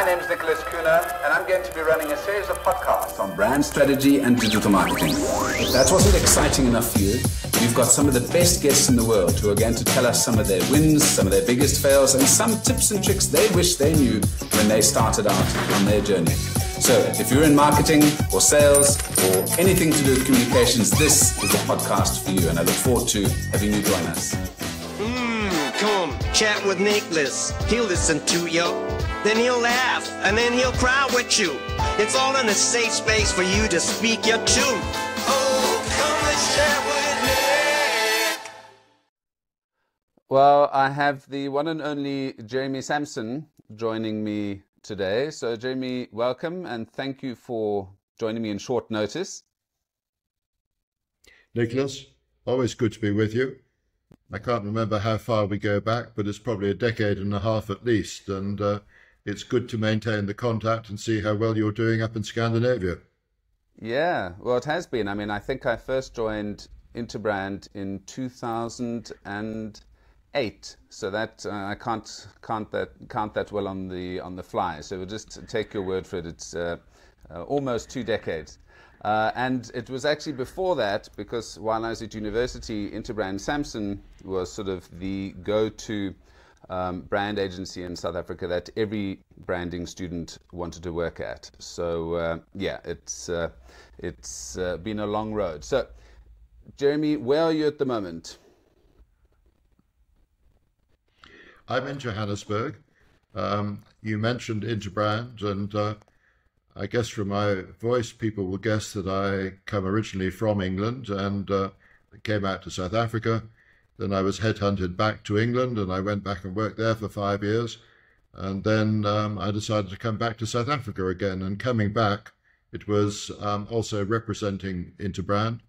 My name is Nicholas Kuna, and I'm going to be running a series of podcasts on brand strategy and digital marketing. If that wasn't exciting enough for you, we've got some of the best guests in the world who are going to tell us some of their wins, some of their biggest fails, and some tips and tricks they wish they knew when they started out on their journey. So if you're in marketing or sales or anything to do with communications, this is the podcast for you, and I look forward to having you join us. Come chat with Nicholas. He'll listen to you, then he'll laugh, and then he'll cry with you. It's all in a safe space for you to speak your truth. Oh, come let's chat with Nick. Well, I have the one and only Jeremy Sampson joining me today. So Jeremy, welcome, and thank you for joining me in short notice. Nicholas, always good to be with you. I can't remember how far we go back, but it's probably a decade and a half at least, and it's good to maintain the contact and see how well you're doing up in Scandinavia. Yeah, well, it has been. I mean, I think I first joined Interbrand in 2008, so that I can't count that well on the fly. So we'll just take your word for it. It's almost 2 decades. And it was actually before that, because while I was at university, Interbrand Sampson was sort of the go-to brand agency in South Africa that every branding student wanted to work at. So yeah, it's been a long road. So Jeremy, where are you at the moment? I'm in Johannesburg. You mentioned Interbrand, and I guess from my voice, people will guess that I come originally from England and came out to South Africa. Then I was headhunted back to England, and I went back and worked there for 5 years. And then I decided to come back to South Africa again. And coming back, it was also representing Interbrand,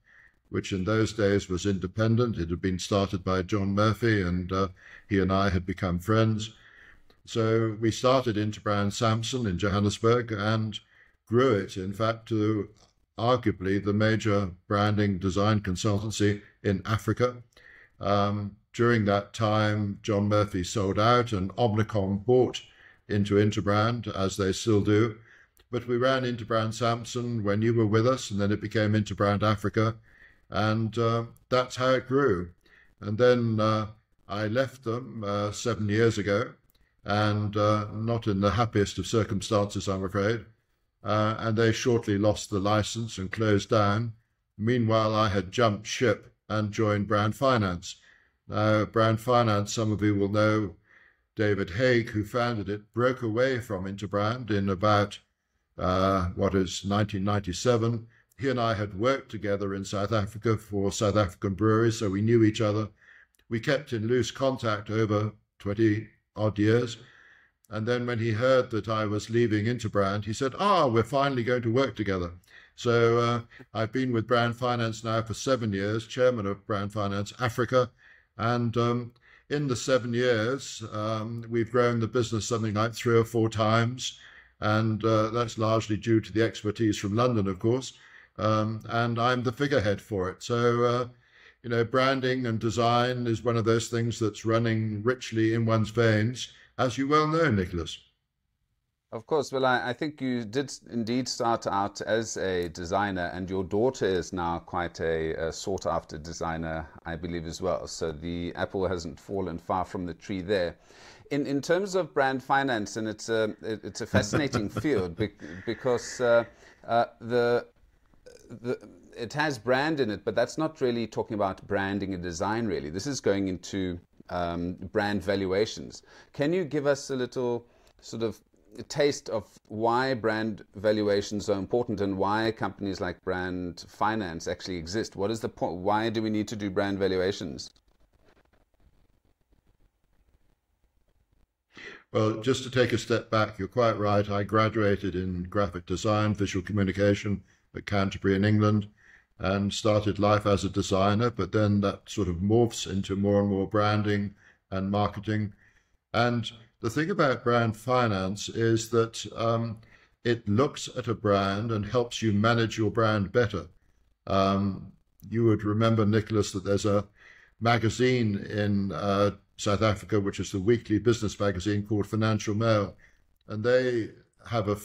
which in those days was independent. It had been started by John Murphy, and he and I had become friends. So we started Interbrand Sampson in Johannesburg and grew it, in fact, to arguably the major branding design consultancy in Africa. During that time, John Murphy sold out and Omnicom bought into Interbrand, as they still do. But we ran Interbrand Sampson when you were with us, and then it became Interbrand Africa, and that's how it grew. And then I left them 7 years ago, and not in the happiest of circumstances, I'm afraid. And they shortly lost the license and closed down. Meanwhile, I had jumped ship and joined Brand Finance. Now, Brand Finance, some of you will know, David Haig, who founded it, broke away from Interbrand in about, 1997. He and I had worked together in South Africa for South African breweries, so we knew each other. We kept in loose contact over 20-odd years. And then when he heard that I was leaving Interbrand, he said, we're finally going to work together. So I've been with Brand Finance now for 7 years, chairman of Brand Finance Africa. And in the 7 years, we've grown the business something like 3 or 4 times. And that's largely due to the expertise from London, of course. And I'm the figurehead for it. So, branding and design is one of those things that's running richly in one's veins, as you well know, Nicholas. Of course. Well, I think you did indeed start out as a designer, and your daughter is now quite a sought-after designer, I believe, as well. So the apple hasn't fallen far from the tree there. In terms of brand finance, and it's a fascinating field because it has brand in it, but that's not really talking about branding and design, really. This is going into brand valuations. Can you give us a little sort of taste of why brand valuations are important and why companies like Brand Finance actually exist? What is the point? Why do we need to do brand valuations? Well, just to take a step back, you're quite right. I graduated in graphic design, visual communication at Canterbury in England, and started life as a designer, but then that sort of morphs into more and more branding and marketing. And the thing about Brand Finance is that it looks at a brand and helps you manage your brand better. You would remember, Nicholas, that there's a magazine in South Africa, which is the weekly business magazine called Financial Mail. And they have a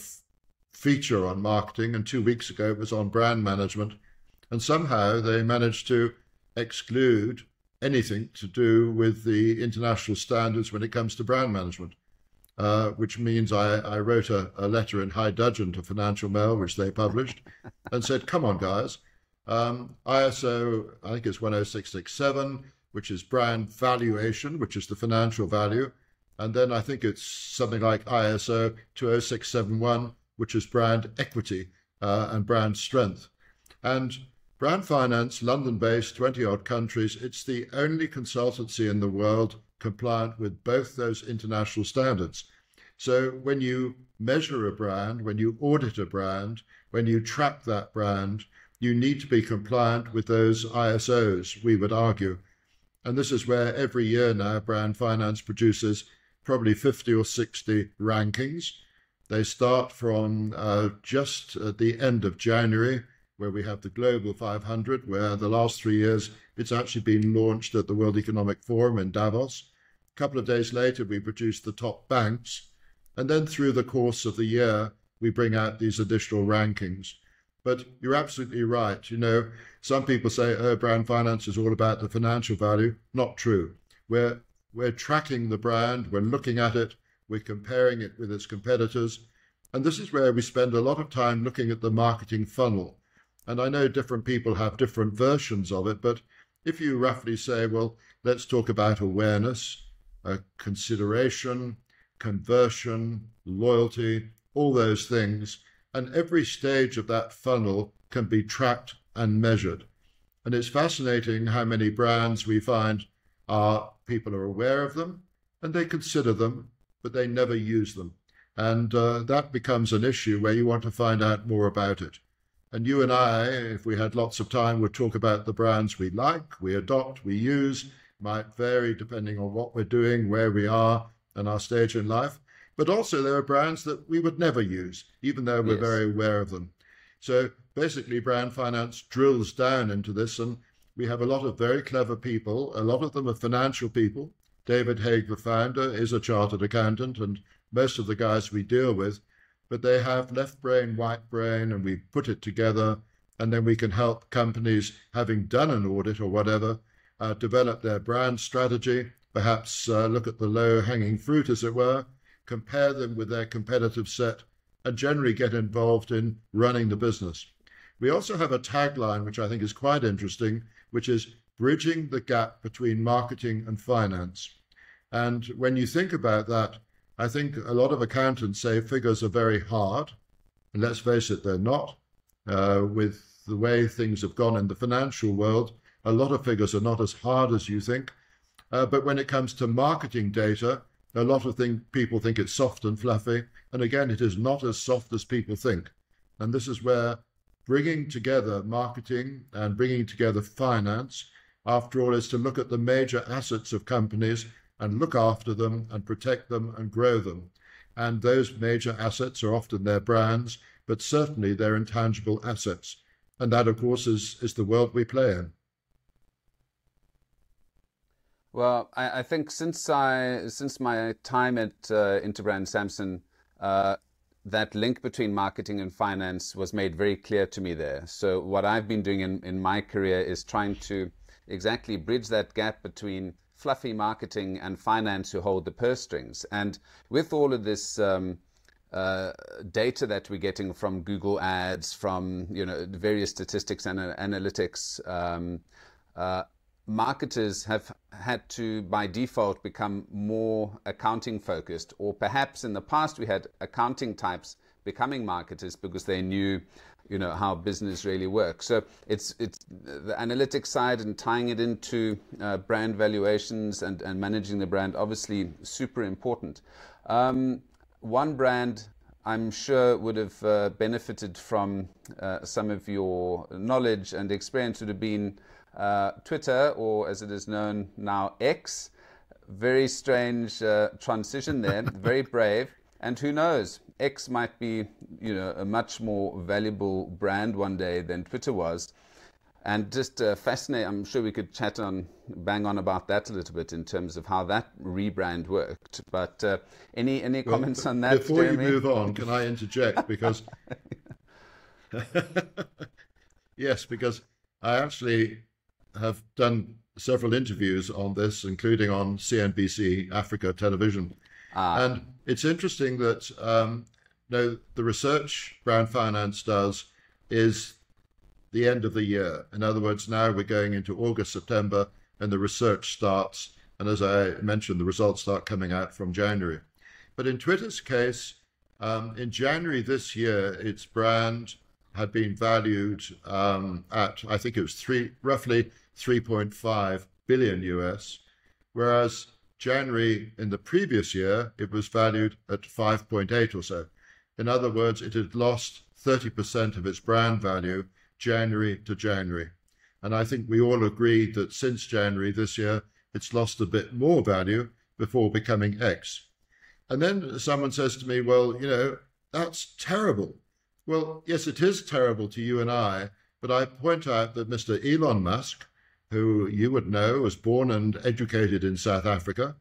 feature on marketing, and 2 weeks ago it was on brand management, and somehow they managed to exclude anything to do with the international standards when it comes to brand management, which means I wrote a letter in high dudgeon to Financial Mail, which they published, and said, come on, guys, ISO, I think it's 10667, which is brand valuation, which is the financial value, and then I think it's something like ISO 20671, which is brand equity and brand strength. And Brand Finance, London-based, 20-odd countries, it's the only consultancy in the world compliant with both those international standards. So when you measure a brand, when you audit a brand, when you track that brand, you need to be compliant with those ISOs, we would argue. And this is where every year now Brand Finance produces probably 50 or 60 rankings. They start from just at the end of January, where we have the Global 500, where the last 3 years it's actually been launched at the World Economic Forum in Davos. A couple of days later, we produce the top banks. And then through the course of the year, we bring out these additional rankings. But you're absolutely right. You know, some people say, oh, brand finance is all about the financial value. Not true. We're tracking the brand, we're looking at it, we're comparing it with its competitors. And this is where we spend a lot of time looking at the marketing funnel. And I know different people have different versions of it, but if you roughly say, well, let's talk about awareness, consideration, conversion, loyalty, all those things, and every stage of that funnel can be tracked and measured. And it's fascinating how many brands we find people are aware of them and they consider them, but they never use them. And that becomes an issue where you want to find out more about it. And you and I, if we had lots of time, would talk about the brands we like, we adopt, we use, might vary depending on what we're doing, where we are, and our stage in life. But also there are brands that we would never use, even though we're very aware of them. So basically, brand finance drills down into this, and we have a lot of very clever people. A lot of them are financial people. David Haig, the founder, is a chartered accountant, and most of the guys we deal with, but they have left brain, right brain, and we put it together, and then we can help companies, having done an audit or whatever, develop their brand strategy, perhaps look at the low-hanging fruit, as it were, compare them with their competitive set, and generally get involved in running the business. We also have a tagline, which I think is quite interesting, which is bridging the gap between marketing and finance. And when you think about that, I think a lot of accountants say figures are very hard. And let's face it, they're not. With the way things have gone in the financial world, a lot of figures are not as hard as you think. But when it comes to marketing data, a lot of people think it's soft and fluffy. And again, it is not as soft as people think. And this is where bringing together marketing and bringing together finance, after all, is to look at the major assets of companies and look after them and protect them and grow them. And those major assets are often their brands, but certainly their intangible assets. And that, of course, is the world we play in. Well, I think since my time at Interbrand Sampson, that link between marketing and finance was made very clear to me there. So what I've been doing in my career is trying to exactly bridge that gap between fluffy marketing and finance who hold the purse strings. And with all of this data that we're getting from Google ads, from various statistics and analytics, marketers have had to, by default, become more accounting focused, or perhaps in the past we had accounting types becoming marketers because they knew how business really works. So it's the analytics side and tying it into brand valuations and managing the brand, obviously super important. One brand I'm sure would have benefited from some of your knowledge and experience would have been Twitter, or as it is known now, X. Very strange transition there, very brave. And who knows, X might be, a much more valuable brand one day than Twitter was. And just fascinating, I'm sure we could bang on about that a little bit in terms of how that rebrand worked. But any comments on that, before Jeremy? you move on, can I interject? Because yes, because I actually have done several interviews on this, including on CNBC Africa television. And it's interesting that the research Brand Finance does is the end of the year. In other words, now we're going into August, September, and the research starts. And as I mentioned, the results start coming out from January. But in Twitter's case, in January this year, its brand had been valued at, I think it was roughly 3.5 billion US, whereas January in the previous year, it was valued at 5.8 or so. In other words, it had lost 30% of its brand value January to January. And I think we all agreed that since January this year, it's lost a bit more value before becoming X. And then someone says to me, well, that's terrible. Well, yes, it is terrible to you and I, but I point out that Mr. Elon Musk, who you would know was born and educated in South Africa,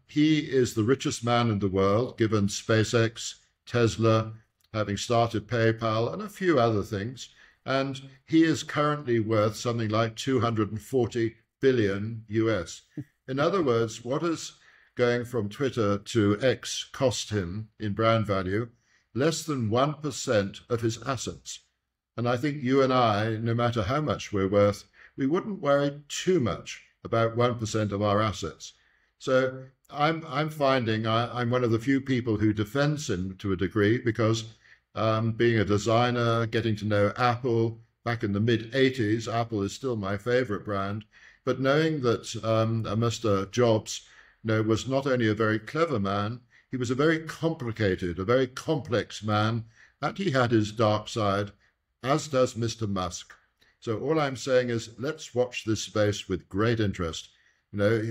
he is the richest man in the world, given SpaceX, Tesla, having started PayPal, and a few other things. And he is currently worth something like 240 billion US. In other words, what is going from Twitter to X cost him in brand value? Less than 1% of his assets. And I think you and I, no matter how much we're worth, we wouldn't worry too much about 1% of our assets. So I'm finding I'm one of the few people who defends him to a degree, because being a designer, getting to know Apple back in the mid-'80s, Apple is still my favorite brand. But knowing that Mr. Jobs was not only a very clever man, he was a very complicated, a very complex man, and he had his dark side, as does Mr. Musk. So all I'm saying is, let's watch this space with great interest.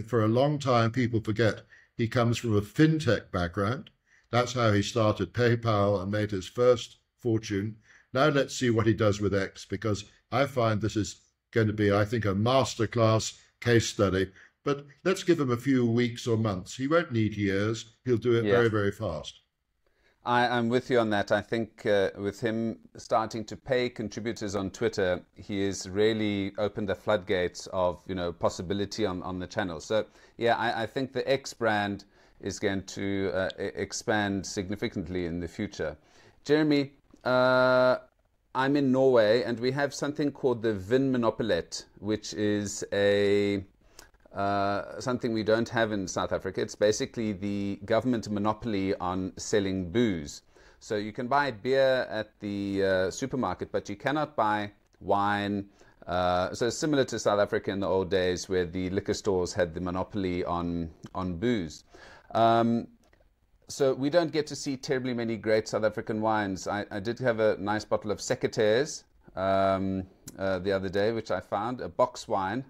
For a long time, people forget he comes from a fintech background. That's how he started PayPal and made his first fortune. Now let's see what he does with X, because I find this is going to be, I think, a masterclass case study. But let's give him a few weeks or months. He won't need years. He'll do it very, very fast. I'm with you on that. I think with him starting to pay contributors on Twitter, he has really opened the floodgates of possibility on the channel. So yeah, I think the X brand is going to expand significantly in the future. Jeremy, I'm in Norway, and we have something called the Vinmonopolet, which is something we don't have in South Africa. It's basically the government monopoly on selling booze. So you can buy beer at the supermarket, but you cannot buy wine. So similar to South Africa in the old days, where the liquor stores had the monopoly on booze. So we don't get to see terribly many great South African wines. I did have a nice bottle of Secateurs the other day, which I found, a box wine.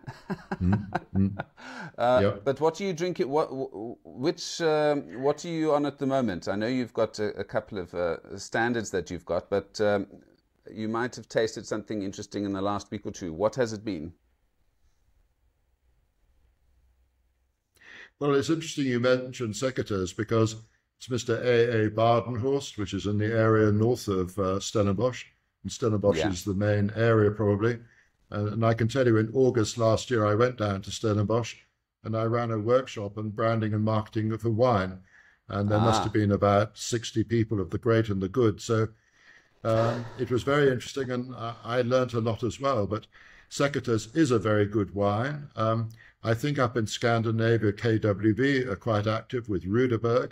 But what are you drinking? What are you on at the moment? I know you've got a couple of standards that you've got, but you might have tasted something interesting in the last week or two. What has it been? Well, it's interesting you mentioned Secateurs, because it's Mr. A.A. Badenhorst, which is in the area north of Stellenbosch. And Stellenbosch is the main area, probably. And I can tell you, in August last year, I went down to Stellenbosch and I ran a workshop on branding and marketing of wine. And there must have been about 60 people of the great and the good. So it was very interesting, and I learnt a lot as well. But Secateurs is a very good wine. I think up in Scandinavia, KWV are quite active with Rudeberg.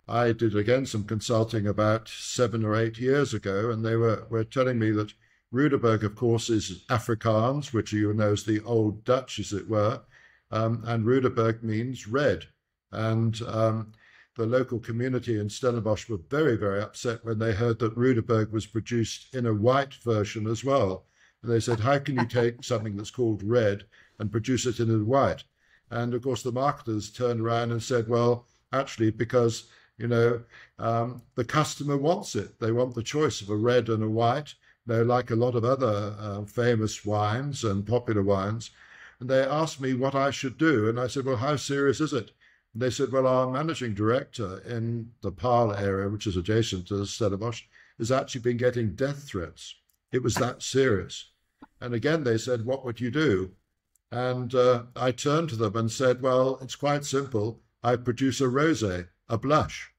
I did, again, some consulting about 7 or 8 years ago, and they were telling me that Rudeberg, of course, is Afrikaans, which you know is the old Dutch, as it were, and Rudeberg means red. And the local community in Stellenbosch were very, very upset when they heard that Rudeberg was produced in a white version as well. And they said, how can you take something that's called red and produce it in a white? And of course, the marketers turned around and said, well, actually, because, the customer wants it. They want the choice of a red and a white. They're like a lot of other famous wines and popular wines. And they asked me what I should do. And I said, well, how serious is it? And they said, well, our managing director in the Paarl area, which is adjacent to Stellenbosch, has actually been getting death threats. It was that serious. And again, they said, what would you do? And I turned to them and said, well, it's quite simple. I produce a rosé, a blush.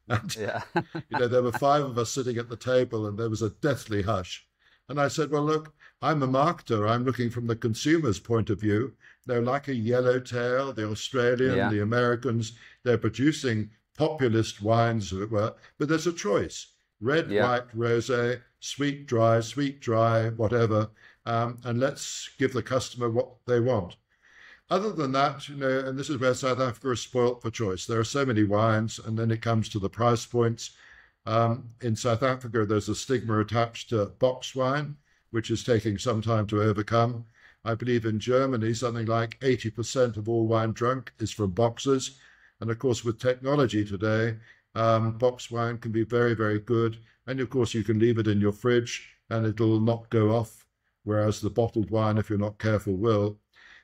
And, Yeah. there were 5 of us sitting at the table and there was a deathly hush. And I said, well, look, I'm a marketer. I'm looking from the consumer's point of view. They're like a yellowtail, the Australian, the Americans. They're producing populist wines, as it were, but there's a choice. Red, white, rosé, sweet, dry, whatever. And let's give the customer what they want. Other than that, and this is where South Africa is spoilt for choice. There are so many wines, and then it comes to the price points. In South Africa, there's a stigma attached to box wine, which is taking some time to overcome. I believe in Germany, something like 80% of all wine drunk is from boxes. And of course, with technology today, box wine can be very, very good. And of course, you can leave it in your fridge and it'll not go off, whereas the bottled wine, if you're not careful, will.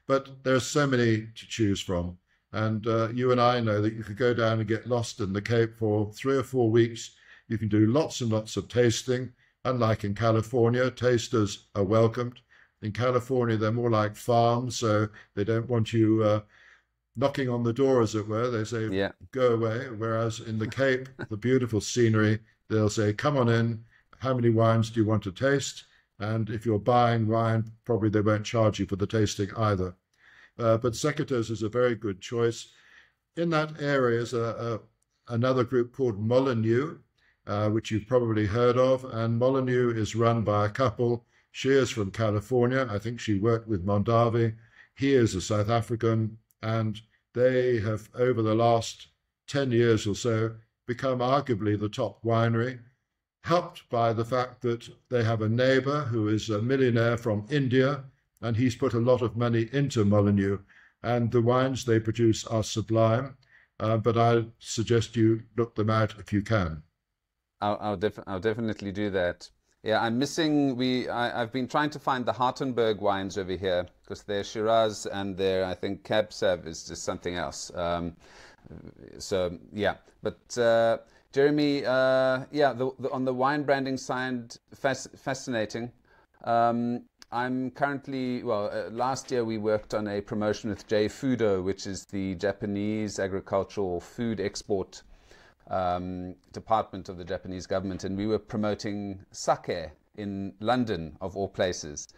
But there's so many to choose from. And you and I know that you could go down and get lost in the Cape for 3 or 4 weeks. You can do lots and lots of tasting. Unlike in California, tasters are welcomed. In California, they're more like farms, so they don't want you knocking on the door, as it were. They say, go away. Whereas in the Cape, the beautiful scenery, they'll say, come on in. How many wines do you want to taste? And if you're buying wine, probably they won't charge you for the tasting either. But Sekitos is a very good choice. In that area is another group called Molyneux, which you've probably heard of. And Molyneux is run by a couple. She is from California. I think she worked with Mondavi. He is a South African. And they have, over the last 10 years or so, become arguably the top winery, helped by the fact that they have a neighbor who is a millionaire from India, and he's put a lot of money into Molyneux. And the wines they produce are sublime, but I suggest you look them out if you can. I'll definitely do that. Yeah, I'm missing. I've been trying to find the Hartenberg wines over here because their Shiraz and their, I think, Cab Sav is just something else. So yeah, but Jeremy, on the wine branding side, fascinating. I'm currently, last year we worked on a promotion with J Fudo, which is the Japanese agricultural food export department of the Japanese government, and we were promoting sake in London, of all places.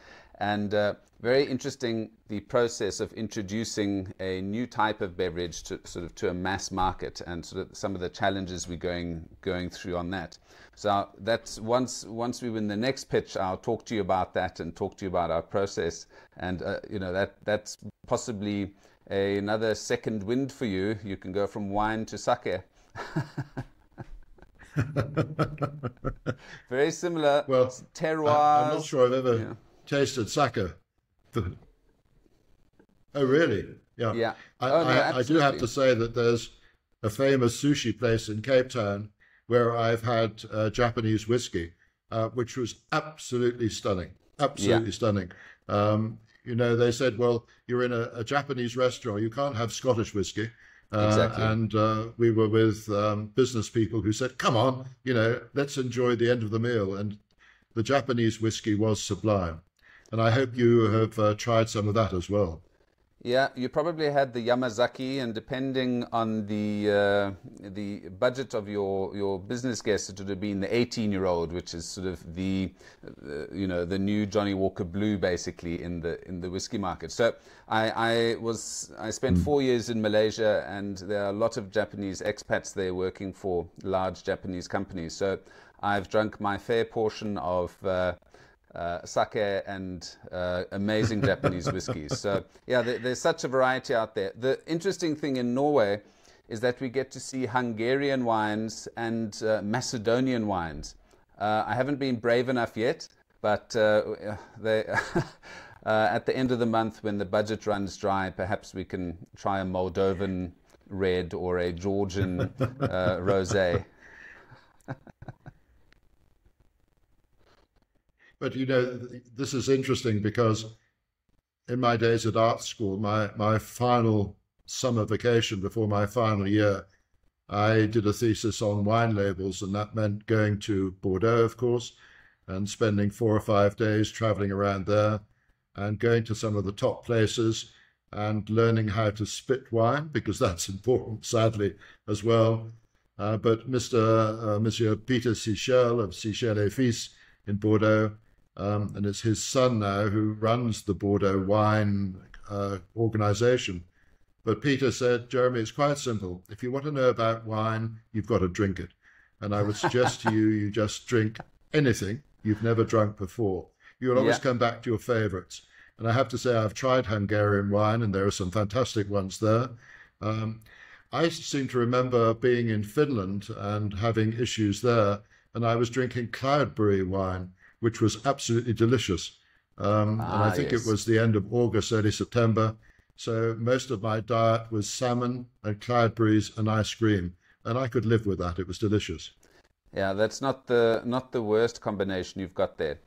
And very interesting, the process of introducing a new type of beverage to a mass market, and sort of some of the challenges we're going through on that. So that's once we win the next pitch, I'll talk to you about that and talk to you about our process. And that's possibly another second wind for you. You can go from wine to sake. Very similar. Well, terroirs. I'm not sure I've ever tasted sake. Oh, really? Yeah. Yeah. I do have to say that there's a famous sushi place in Cape Town where I've had Japanese whiskey, which was absolutely stunning. Absolutely stunning. They said, well, you're in a Japanese restaurant, you can't have Scottish whiskey. Exactly. And we were with business people who said, come on, let's enjoy the end of the meal. And the Japanese whiskey was sublime. And I hope you have tried some of that as well. Yeah, you probably had the Yamazaki, and depending on the budget of your business guest, it would have been the 18-year-old, which is sort of the new Johnny Walker Blue, basically in the whiskey market. So I spent 4 years in Malaysia, and there are a lot of Japanese expats there working for large Japanese companies. So I've drunk my fair portion of sake and amazing Japanese whiskies. So yeah, there's such a variety out there. The interesting thing in Norway is that we get to see Hungarian wines and Macedonian wines. I haven't been brave enough yet, but they at the end of the month, when the budget runs dry, perhaps we can try a Moldovan red or a Georgian rosé. But, you know, this is interesting because in my days at art school, my final summer vacation before my final year, I did a thesis on wine labels, and that meant going to Bordeaux, of course, and spending 4 or 5 days traveling around there and going to some of the top places and learning how to spit wine, because that's important, sadly, as well. But Monsieur Peter Sichel of Sichel et Fils in Bordeaux, and it's his son now who runs the Bordeaux wine organization. But Peter said, Jeremy, it's quite simple. If you want to know about wine, you've got to drink it. And I would suggest to you, you just drink anything you've never drunk before. You'll always come back to your favorites. And I have to say, I've tried Hungarian wine, and there are some fantastic ones there. I seem to remember being in Finland and having issues there, and I was drinking Cloudberry wine, which was absolutely delicious. And I think it was the end of August, early September. So most of my diet was salmon and cloudberries and ice cream, and I could live with that. It was delicious. Yeah, that's not the worst combination you've got there.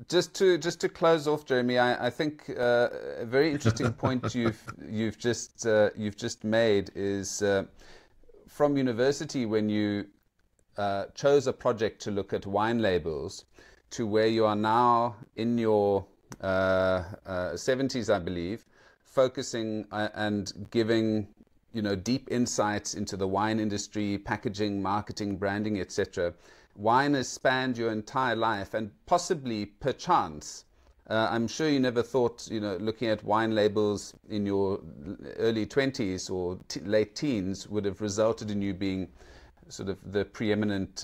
Just to close off, Jeremy, I think a very interesting point you've just made is from university, when you chose a project to look at wine labels, to where you are now in your 70s, I believe, focusing and giving deep insights into the wine industry, packaging, marketing, branding, etc. Wine has spanned your entire life, and possibly, perchance, I'm sure you never thought, looking at wine labels in your early 20s or late teens would have resulted in you being sort of the preeminent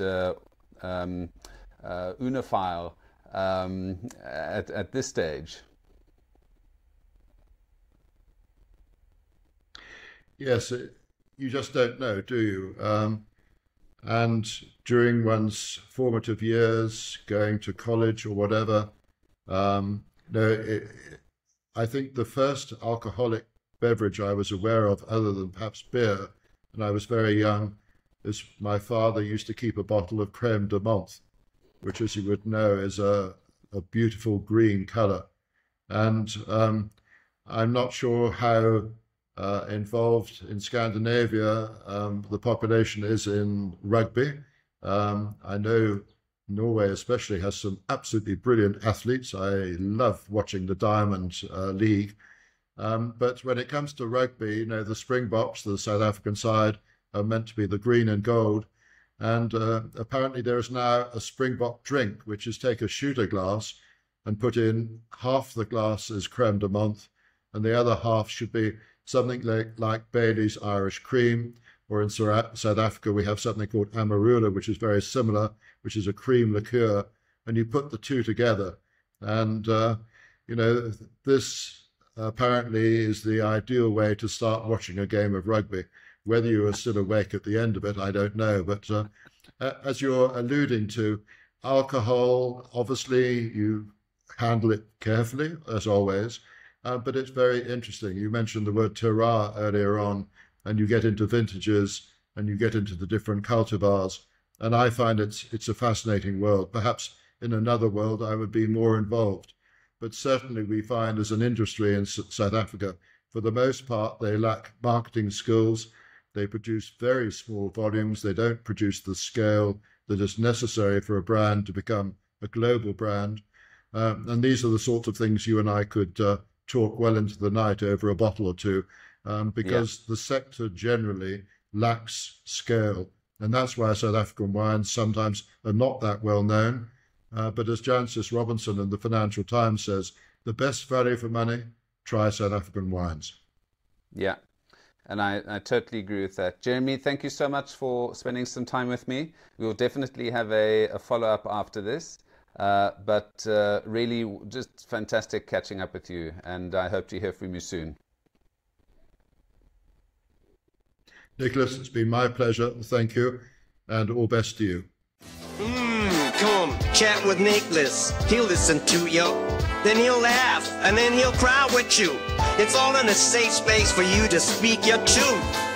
unophile at this stage. Yes, you just don't know, do you? And during one's formative years, going to college or whatever, I think the first alcoholic beverage I was aware of, other than perhaps beer, and I was very young, is my father used to keep a bottle of crème de menthe, which, as you would know, is a beautiful green color. And I'm not sure how involved in Scandinavia the population is in rugby. I know Norway especially has some absolutely brilliant athletes. I love watching the Diamond League. But when it comes to rugby, the Springboks, the South African side, are meant to be the green and gold. And apparently there is now a Springbok drink, which is take a shooter glass and put in half the glass is crème de menthe, and the other half should be something like Bailey's Irish Cream, or in South Africa we have something called Amarula, which is very similar, which is a cream liqueur, and you put the two together. And, this apparently is the ideal way to start watching a game of rugby. Whether you are still awake at the end of it, I don't know. But as you're alluding to, alcohol, obviously you handle it carefully, as always. But it's very interesting. You mentioned the word terroir earlier on, and you get into vintages and you get into the different cultivars. And I find it's a fascinating world. Perhaps in another world I would be more involved. But certainly we find as an industry in South Africa, for the most part, they lack marketing skills. They produce very small volumes. They don't produce the scale that is necessary for a brand to become a global brand. And these are the sorts of things you and I could talk well into the night over a bottle or two, because the sector generally lacks scale. And that's why South African wines sometimes are not that well known. But as Jancis Robinson in the Financial Times says, the best value for money, try South African wines. Yeah, and I totally agree with that. Jeremy, thank you so much for spending some time with me. We'll definitely have a follow-up after this. But really just fantastic catching up with you, and I hope to hear from you soon. Nicholas, it's been my pleasure. Thank you, and all best to you. Come chat with Nicholas. He'll listen to you, then he'll laugh, and then he'll cry with you. It's all in a safe space for you to speak your truth.